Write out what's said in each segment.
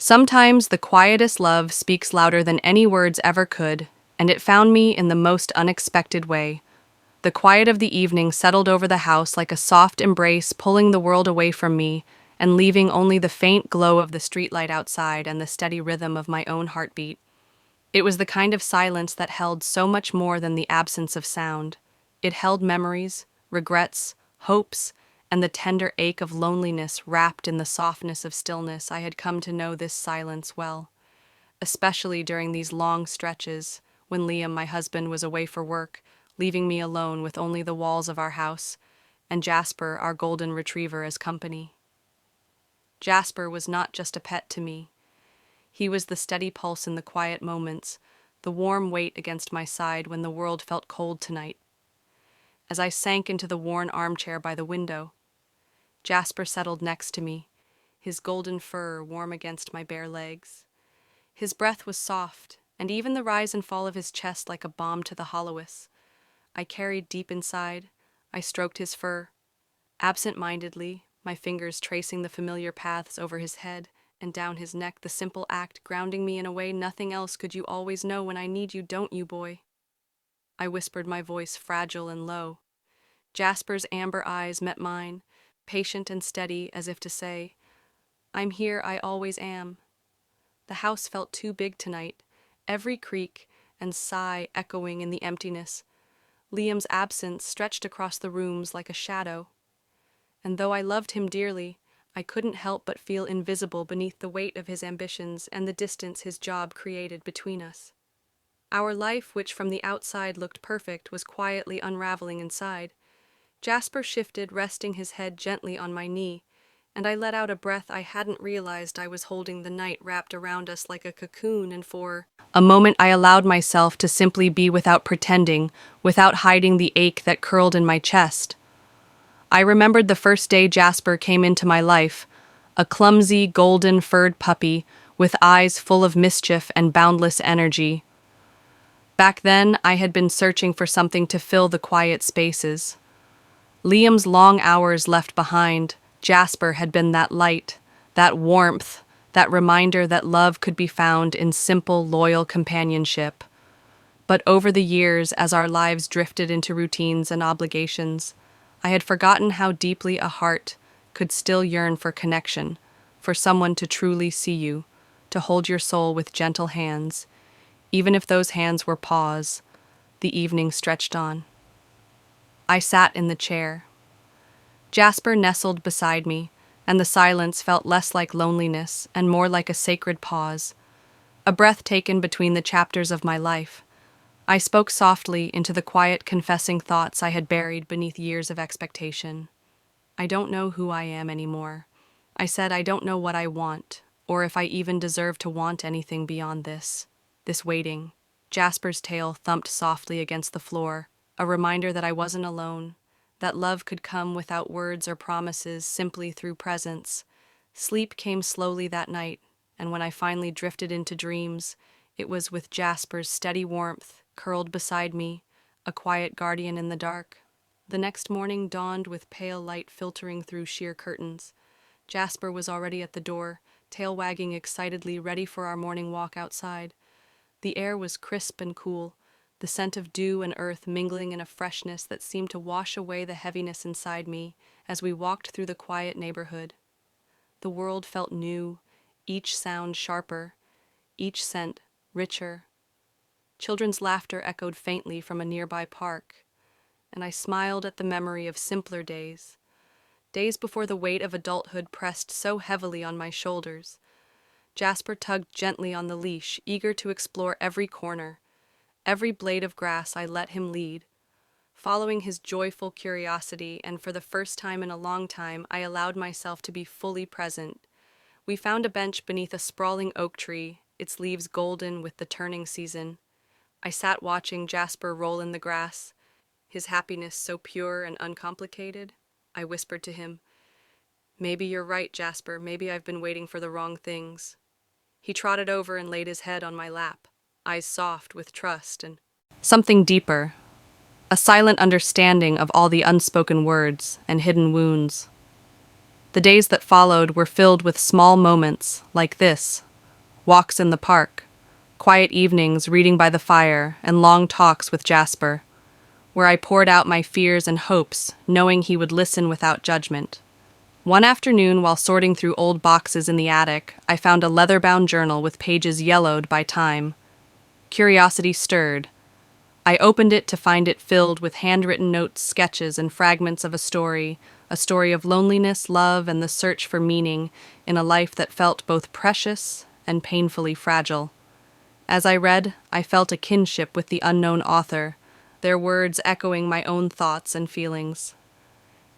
Sometimes the quietest love speaks louder than any words ever could, and it found me in the most unexpected way. The quiet of the evening settled over the house like a soft embrace, pulling the world away from me and leaving only the faint glow of the streetlight outside and the steady rhythm of my own heartbeat. It was the kind of silence that held so much more than the absence of sound. It held memories, regrets, hopes, and the tender ache of loneliness wrapped in the softness of stillness. I had come to know this silence well, especially during these long stretches when Liam, my husband, was away for work, leaving me alone with only the walls of our house and Jasper, our golden retriever, as company. Jasper was not just a pet to me. He was the steady pulse in the quiet moments, the warm weight against my side when the world felt cold tonight. As I sank into the worn armchair by the window, Jasper settled next to me, his golden fur warm against my bare legs. His breath was soft, and even the rise and fall of his chest like a balm to the hollowest. I carried deep inside. I stroked his fur, absent-mindedly, my fingers tracing the familiar paths over his head and down his neck, the simple act grounding me in a way nothing else could. You always know when I need you, don't you, boy? I whispered, my voice fragile and low. Jasper's amber eyes met mine, patient and steady, as if to say, I'm here, I always am. The house felt too big tonight, every creak and sigh echoing in the emptiness. Liam's absence stretched across the rooms like a shadow. And though I loved him dearly, I couldn't help but feel invisible beneath the weight of his ambitions and the distance his job created between us. Our life, which from the outside looked perfect, was quietly unraveling inside. Jasper shifted, resting his head gently on my knee, and I let out a breath. I hadn't realized I was holding the night wrapped around us like a cocoon, and for a moment I allowed myself to simply be without pretending, without hiding the ache that curled in my chest. I remembered the first day Jasper came into my life, a clumsy, golden-furred puppy with eyes full of mischief and boundless energy. Back then, I had been searching for something to fill the quiet spaces. Liam's long hours left behind, Jasper had been that light, that warmth, that reminder that love could be found in simple, loyal companionship. But over the years, as our lives drifted into routines and obligations, I had forgotten how deeply a heart could still yearn for connection, for someone to truly see you, to hold your soul with gentle hands. Even if those hands were paws, the evening stretched on. I sat in the chair. Jasper nestled beside me, and the silence felt less like loneliness and more like a sacred pause, a breath taken between the chapters of my life. I spoke softly into the quiet, confessing thoughts I had buried beneath years of expectation. I don't know who I am anymore. I said I don't know what I want, or if I even deserve to want anything beyond this waiting. Jasper's tail thumped softly against the floor, a reminder that I wasn't alone, that love could come without words or promises, simply through presence. Sleep came slowly that night, and when I finally drifted into dreams, it was with Jasper's steady warmth, curled beside me, a quiet guardian in the dark. The next morning dawned with pale light filtering through sheer curtains. Jasper was already at the door, tail wagging excitedly, ready for our morning walk outside. The air was crisp and cool, the scent of dew and earth mingling in a freshness that seemed to wash away the heaviness inside me as we walked through the quiet neighborhood. The world felt new, each sound sharper, each scent richer. Children's laughter echoed faintly from a nearby park, and I smiled at the memory of simpler days before the weight of adulthood pressed so heavily on my shoulders. Jasper tugged gently on the leash, eager to explore every corner. Every blade of grass I let him lead, following his joyful curiosity, and for the first time in a long time, I allowed myself to be fully present. We found a bench beneath a sprawling oak tree, its leaves golden with the turning season. I sat watching Jasper roll in the grass, his happiness so pure and uncomplicated. I whispered to him, "Maybe you're right, Jasper. Maybe I've been waiting for the wrong things." He trotted over and laid his head on my lap, eyes soft with trust and something deeper, a silent understanding of all the unspoken words and hidden wounds. The days that followed were filled with small moments like this, walks in the park, quiet evenings reading by the fire, and long talks with Jasper, where I poured out my fears and hopes, knowing he would listen without judgment. One afternoon, while sorting through old boxes in the attic, I found a leather-bound journal with pages yellowed by time. Curiosity stirred. I opened it to find it filled with handwritten notes, sketches, and fragments of a story of loneliness, love, and the search for meaning in a life that felt both precious and painfully fragile. As I read, I felt a kinship with the unknown author, their words echoing my own thoughts and feelings.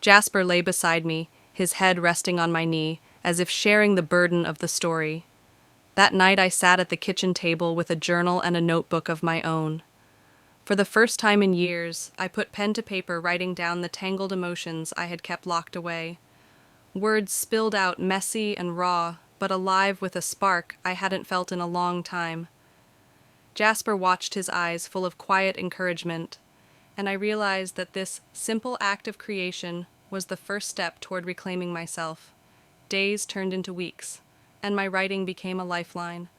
Jasper lay beside me, his head resting on my knee, as if sharing the burden of the story. That night I sat at the kitchen table with a journal and a notebook of my own. For the first time in years, I put pen to paper writing down the tangled emotions I had kept locked away. Words spilled out messy and raw, but alive with a spark I hadn't felt in a long time. Jasper watched, his eyes full of quiet encouragement, and I realized that this simple act of creation was the first step toward reclaiming myself. Days turned into weeks, and my writing became a lifeline.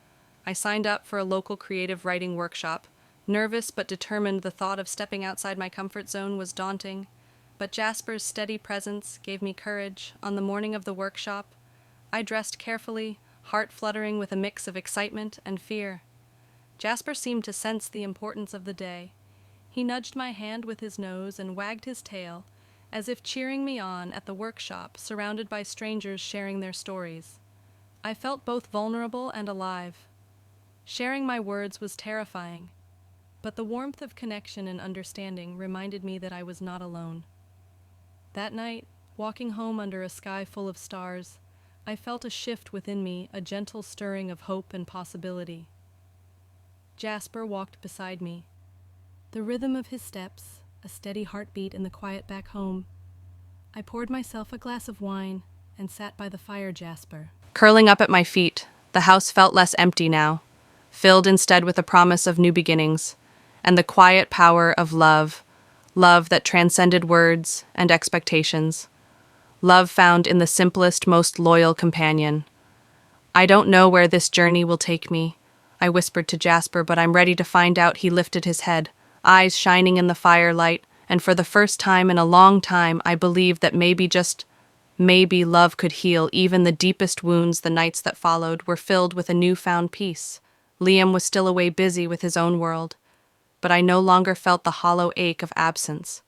I signed up for a local creative writing workshop. Nervous but determined, the thought of stepping outside my comfort zone was daunting. But Jasper's steady presence gave me courage. On the morning of the workshop, I dressed carefully, heart fluttering with a mix of excitement and fear. Jasper seemed to sense the importance of the day. He nudged my hand with his nose and wagged his tail, as if cheering me on at the workshop, surrounded by strangers sharing their stories. I felt both vulnerable and alive. Sharing my words was terrifying, but the warmth of connection and understanding reminded me that I was not alone. That night, walking home under a sky full of stars, I felt a shift within me, a gentle stirring of hope and possibility. Jasper walked beside me, the rhythm of his steps, a steady heartbeat in the quiet back home. I poured myself a glass of wine and sat by the fire. Jasper curling up at my feet, the house felt less empty now, filled instead with a promise of new beginnings, and the quiet power of love, love that transcended words and expectations, love found in the simplest, most loyal companion. I don't know where this journey will take me, I whispered to Jasper, but I'm ready to find out. He lifted his head, eyes shining in the firelight, and for the first time in a long time, I believed that maybe love could heal even the deepest wounds. The nights that followed were filled with a newfound peace. Liam was still away busy with his own world, but I no longer felt the hollow ache of absence.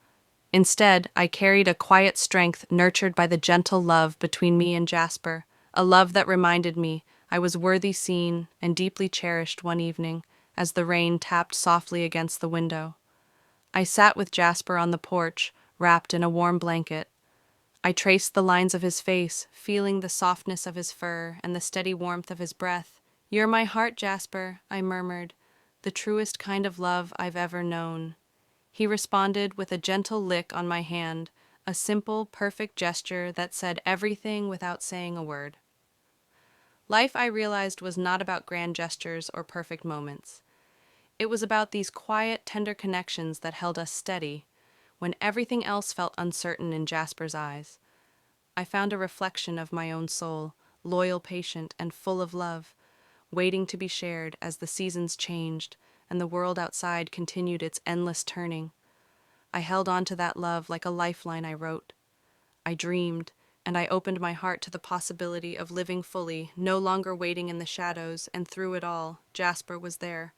Instead, I carried a quiet strength nurtured by the gentle love between me and Jasper, a love that reminded me I was worthy, seen, and deeply cherished. One evening, as the rain tapped softly against the window, I sat with Jasper on the porch, wrapped in a warm blanket. I traced the lines of his face, feeling the softness of his fur and the steady warmth of his breath. "You're my heart, Jasper," I murmured, "the truest kind of love I've ever known." He responded with a gentle lick on my hand, a simple, perfect gesture that said everything without saying a word. Life, I realized, was not about grand gestures or perfect moments. It was about these quiet, tender connections that held us steady when everything else felt uncertain. In Jasper's eyes, I found a reflection of my own soul, loyal, patient, and full of love, waiting to be shared as the seasons changed and the world outside continued its endless turning. I held on to that love like a lifeline. I wrote, I dreamed, and I opened my heart to the possibility of living fully, no longer waiting in the shadows, and through it all, Jasper was there,